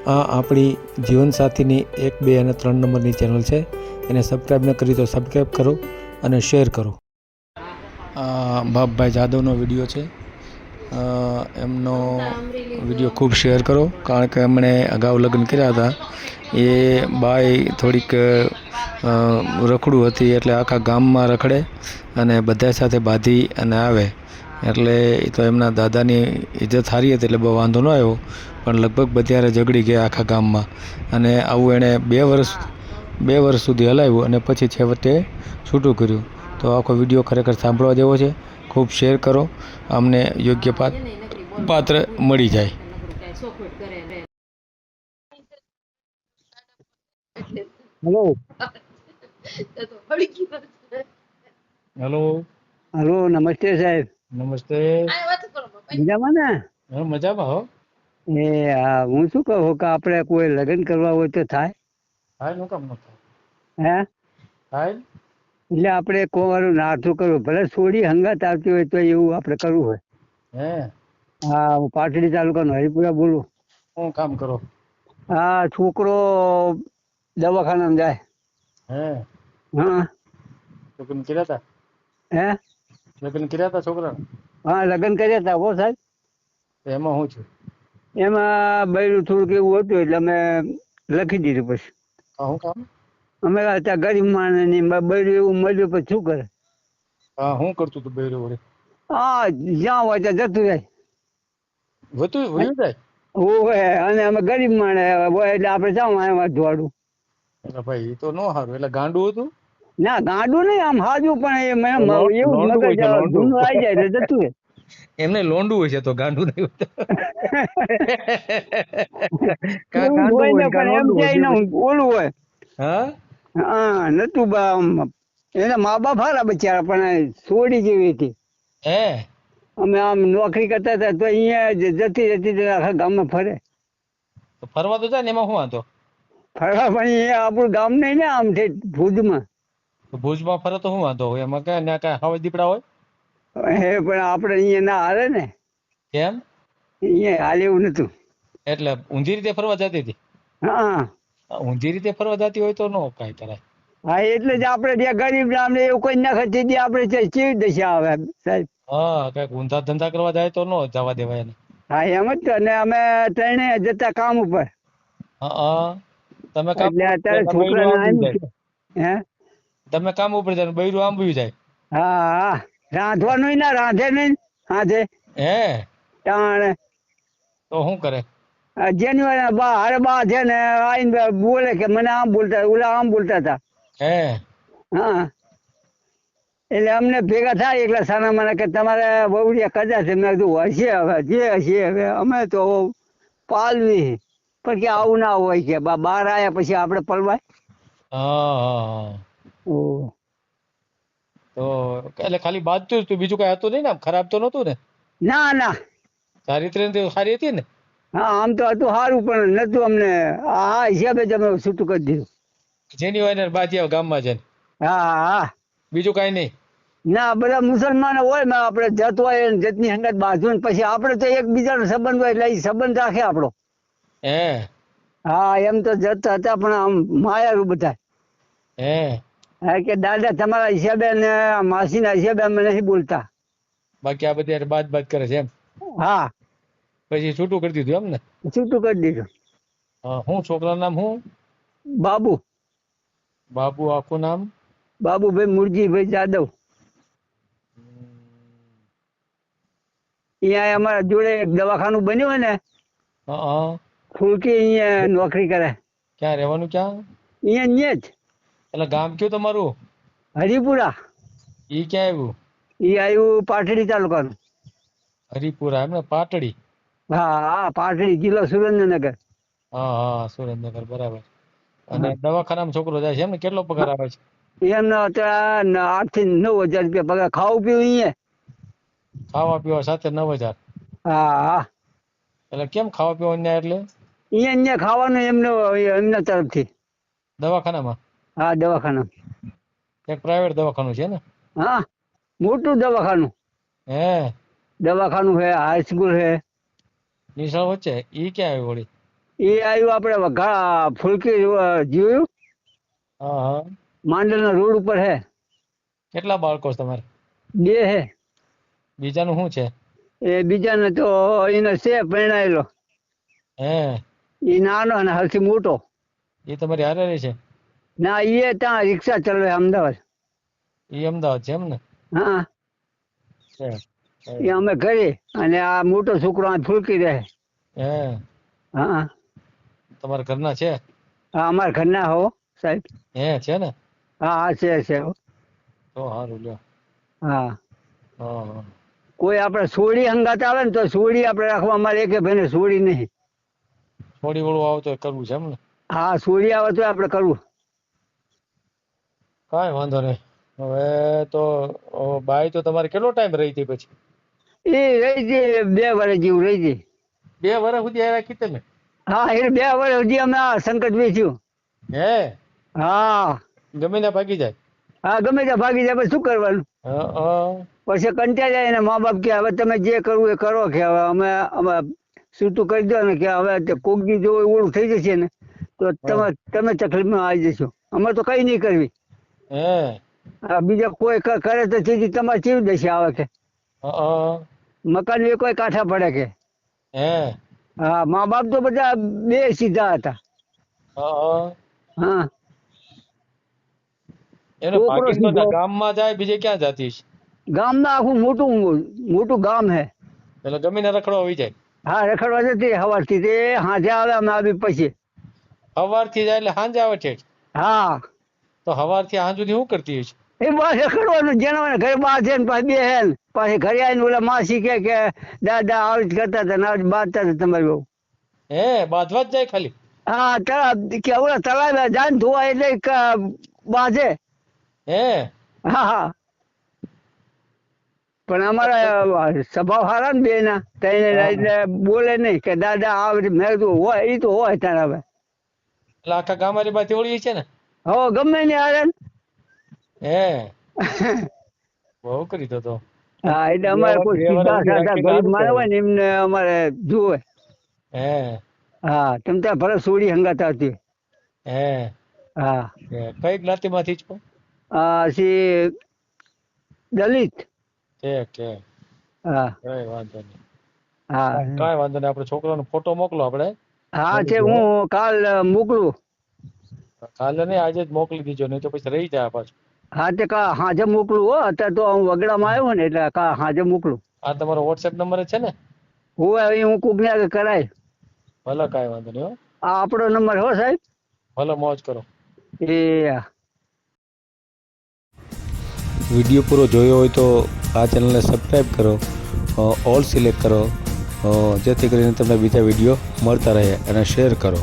આ આપણી જીવનસાથીની 1, 2 અને 3 નંબરની ચેનલ છે. એને સબસ્ક્રાઈબ ન કરી તો સબસ્ક્રાઈબ કરો અને શેર કરો. બાપભાઈ જાદવનો વિડીયો છે. એમનો વિડીયો ખૂબ શેર કરો, કારણ કે એમણે અગાઉ લગ્ન કર્યા હતા. એ બાઈ થોડીક રખડું હતી, એટલે આખા ગામમાં રખડે અને બધા સાથે બાંધી અને આવે. એટલે એ તો એમના દાદાની ઇજ્જત સારી હતી, એટલે બહુ વાંધો ન આવ્યો. પણ લગભગ બધારે ઝઘડી ગયા આખા ગામમાં, અને આવું એણે 2 વર્ષ સુધી હલાવ્યું અને પછી છેવટે છૂટું કર્યું. તો આખો વિડીયો ખરેખર સાંભળવા જેવો છે. ખૂબ શેર કરો, અમને યોગ્ય પાત્ર મળી જાય. Hello hello. હેલો, નમસ્તે સાહેબ. નમસ્તે. મજામાં ને? મજામાં હો. હું શું કહું કે આપણે કોઈ લગ્ન કરવા હોય તો થાય? હાય, નું કામ ન થાય? હે હાય. એટલે આપણે કોવાનું નાથું કરવું, ભલે સોડી હંગાત આવતી હોય તો એવું આપણે કરવું હોય. હે. હા, હું પાટડી તાલુકાનો હરિપુરા બોલું. શું કામ કરો? હા, છોકરો દવાખાનામાં જાય. હે. હા. લગ્ન કર્યા હતા? હે. લગ્ન કર્યા હતા છોકરા? હા, લગ્ન કર્યા હતા. હો સાહેબ. એમાં શું છે? એમાં બૈરું થોડુંક એવું હતું, એટલે અમે લખી દીધું. પછી શું કામ? અમે ત્યાં ગરીબ માણસ ની બૈરું એવું મળ્યું, પછી શું કરે? હા, શું કરતું તું બૈરું વડે? હા, જ્યાં હોય ત્યાં જતું જાય. વયું જાય? હોય, અને અમે ગરીબ માણસ હોય એટલે આપણે જાવ એમાં ધોવાડું. એટલે ભાઈ એ તો ન સારું. એટલે ગાંડું હતું? ના, ગાંડું નહીં, આમ હાજુ, પણ એવું લોંડું હોય મગજ છે, લોંડું. જૂનું આવી જાય એટલે જતું રહે. એમને લોંડું હોય છે, તો ગાંડું નહીં હોતું. કા એવું ગાંડું હોય હોય ને, ને કા પણ એમ લોંડું હોય, ક્યાંય બે ને વસ્તુ. ઓલું હોય. હા. હા, નતું એના મા બાપ હારા બચારા, પણ છોડી જેવી હતી. હે. અમે આમ નોકરી કરતા હતા તો અહીંયા જતી આખા ગામમાં ફરે. તો ફરવા તો જાય ને, એમાં શું વાંધો? ફરવા પણ અહીંયા આપણું ગામ નહીં ને, આમ છે ભુજમાં. તો ભુજમાં ફરે તો શું વાંધો હોય? એમાં ક્યાં ના કાંઈ હવા દીપડા હોય? પણ આપણે અહીંયા ના હાલે ને. કેમ? અહીંયા હાલ એવું નતું. એટલે ઊંધી રીતે ફરવા જતી હતી? હા. ઊંધી રીતે ફરવા જતી હોય તો નો કાંઈ કરાય. હા, એટલે જ આપણે ત્યાં ગરીબ નામને એવું કોઈ ના ખર્ચી આપણે કેવી દશા આવે સાહેબ. હા, કઈક ઊંધા ધંધા કરવા જાય તો નો જવા દેવાય એને. હા, એમ જ તો. અને અમે ત્રણે જતા કામ ઉપર. હા. તમે કામ એટલે ઉપર અત્યારે એટલે બૈરું છોકરાને આંબી આમ જાય. છે. હે. તમે કામ ઉપર જાય, બૈરું આંબી જાય. હા, હા, રાંધવાનું ના રાંધે નહીં હાથે હે. તાણે તો શું કરે? જેની હારે બા છે ને આઈને બોલે કે મને આમ બોલતા, ઓલા આમ બોલતા હતા. હે. હા, એટલે અમને ભેગા થાય એકલા સાના માના કે તમારે બહુડિયા કદાચ મેં કીધું હશે, હવે જે હશે હવે અમે તો પાલવી. પણ કે આવું ના હોય કે બહાર આવ્યા પછી આપણે પલવાય. હા. ઓહ. તો એટલે ખાલી બાજતું જ તું, બીજું કઈ હતું નહીં ને? ખરાબ તો નતું ને? ના, ના. ચારિત્ર્ય સારી હતી ને? હા, આમ તો હતું સારું, પણ નતું અમને આ હિસાબે જ અમે છૂટું કરી દીધું. જેની હોય ને બાજી ગામમાં છે. હા, હા. બીજું કઈ નહીં. ના, બધા મુસલમાનો હોય ને, આપણે જત હોય જતની હંગાત બાજુ ને પછી આપણે તો એકબીજાનો સંબંધ હોય એટલે એ સંબંધ રાખે આપણો. હે. હા, એમ તો જત હતા, પણ આમ માયારું બધા. હે. હા, કે દાદા તમારા હિસાબે ને માસીના હિસાબે અમે નહીં બોલતા. બાકી આ બધી બાદ કરે છે એમ? હા. પછી છૂટું કરી દીધું એમ ને? છૂટું કરી દીધું. હા. હું છોકરાનું નામ શું? બાબુ. બાબુ. આખું નામ? બાબુભાઈ મુરજીભાઈ જાદવ. અહીંયા અમારા જોડે એક દવાખાનું બન્યું હોય ને, હા. ફૂલકી અહીંયા નોકરી કરે. ક્યાં રહેવાનું? ક્યાં? અહીંયા જ એટલે ગામ કયું તમારું? હરિપુરા. ઈ ક્યાં આવ્યું? એ આવ્યું પાટડી તાલુકાનું. હરિપુરા એમ ને? પાટડી? હા, હા, પાટડી જિલ્લો સુરેન્દ્રનગર. હા, સુરેન્દ્રનગર, બરાબર. અને દવાખાનામાં છોકરો જાય છે એમ ને? કેટલો પગાર આવે છે? એમને અત્યારે 8 થી 9 હજાર રૂપિયા પગાર. ખાવું પીવું અહીંયા. ખાવા પીવા સાથે 9,000? હા, હા. એટલે કેમ ખાવા પીવા ન્યા? એટલે અહીંયા ખાવાનું એમના તરફથી. દવાખાનામાં? હા, દવાખાના. એક પ્રાઇવેટ દવાખાનું છે ને? હા, મોટું દવાખાનું. હે. દવાખાનું છે, હાઈસ્કૂલ છે. નિશાળ વચ્ચે? ઈ ક્યાં આવ્યું વળી? એ આવ્યું આપણે વઘા ફુલકી જોયું હા હા. માંડલના રોડ ઉપર હે. કેટલા બાળકો છે તમારે? 2 હે. બીજાનું શું છે? એ બીજાને તો એને છે પરણાયેલો. હે એ નાનો અને સૌથી મોટો. એ તમારી હારે રહે છે? ના એ ત્યાં રિક્ષા ચલાવે અમદાવાદ. એ અમદાવાદ છે એમ ને? હા છે. એ અમે ઘરે અને આ મોટો છોકરો આ ફૂલકી રહે. હે હા તમારા ઘરના છે? હા અમારા ઘરના હો સાહેબ. હે છે ને? હા હા છે હો. તો સારું લ્યો. હા હા હા. કોઈ આપણે સોડી હંગાત આવે ને તો સોડી આપણે રાખવા, અમારે એકે ભાઈને સોડી નહીં. થોડી વળું આવે તો કરવું છે એમ ને? હા સોડી આવે તો આપણે કરવું. કાંઈ વાંધો નહીં. હવે તો બાઈ તો તમારે કેટલો ટાઈમ રહી હતી પછી? એ રહી ગઈ 2 વર્ષ જેવું રહી ગઈ. 2 વર્ષ સુધી આવ્યા કીતે ને? હા એ 2 વર્ષ સુધી અમે આ સંકટ વેચ્યું. હે હા ગમે ત્યાં ભાગી જાય? હા ગમે ત્યાં ભાગી જાય પછી શું કરવાનું? હા. પછી કંટાળી જાય ને મા બાપ કે હવે તમે જે કરવું એ કરો, કે હવે અમે છૂટું કરી દો ને, કે હવે કોકદી જો ઓળું થઈ જશે ને તો તમે તકલીફમાં આવી જશો. અમે તો કઈ નહીં કરવી. હે બીજા કોઈ કરે તો સીધી તમારે ચીવ દેશે આવે કે હા. મકાન એ કોઈ કાંઠા પડે કે. હે હા મા બાપ તો બધા 2 સીધા હતા. હા. હા એને છોકરો ભાગીને સીધો. બધા ગામમાં જાય, બીજે ક્યાં જતી હશે? ગામના આખું મોટું ગામ હે. એટલે ગમીને રખડવા આવી જાય? હા રખડવા જતી સવારથી તે હાજે આવે અમે આવી પછી. સવારથી જાય એટલે સાંજે આવે છે? હા તો સવારથી સાંજ સુધી શું કરતી હશે? એ બસ રખડવાનું. જેના ઘરે બહાર છે ને પાછી બે હે ને પાછી ઘરે આવીને ઓલા માસી કે દાદા આવી જ કરતા હતા ને આવી જ બાંધતા હતા તમારી બહુ. હે બાંધવા જ જાય ખાલી? હા કે ઓલા તળાવ જાય ને ધોવા એટલે બાંધે. હે હા હા પણ અમારા સ્વભાવ સારા ને 2 ના તઈને એટલે બોલે નહીં કે દાદા આવે. મેં કીધું હોય એ તો હોય તારે હવે. એટલે આખા ગામની બાથી ઓળી છે ને? હો ગમે ને હારે. હે બહુ કરી તો. હા એટલે બે અમારે વર્ષ કોઈ 2 વર્ષ સીધા સુધી સાધા રાખી ગરીબ સારું માણસ હોય કહેવાય. ને એમને અમારે જુએ. હે હા તમ ત્યાં ભલે સોડી હંગાત આવતી. હે હા કઈ જ્ઞાતિમાંથી છો? પછી દલિત. છે. હા કઈ વાંધો નહીં. હા કાંઈ વાંધો નહીં. આપણે છોકરાનો ફોટો મોકલો. આપણે હા છે હું કાલ મોકલું. કાલે નહીં, આજે જ મોકલી દીજો, નહીં તો પછી રહી જાય પાછું. હા તે હાજે મોકલું હો. અત્યારે તો હું વગડામાં આવ્યો ને એટલે હાજે મોકલું. આ તમારો વોટ્સએપ નંબર છે ને? હું કોકને આગળ કરાય. ભલે કાંઈ વાંધો નહીં. આ આપણો નંબર હો સાહેબ. ભલે મોજ કરો. એ વિડીયો પૂરો જોયો હોય તો આ ચેનલને સબસ્ક્રાઈબ કરો, ઓલ સિલેક્ટ કરો, જેથી કરીને તમને બીજા વિડીયો મળતા રહે, અને શેર કરો.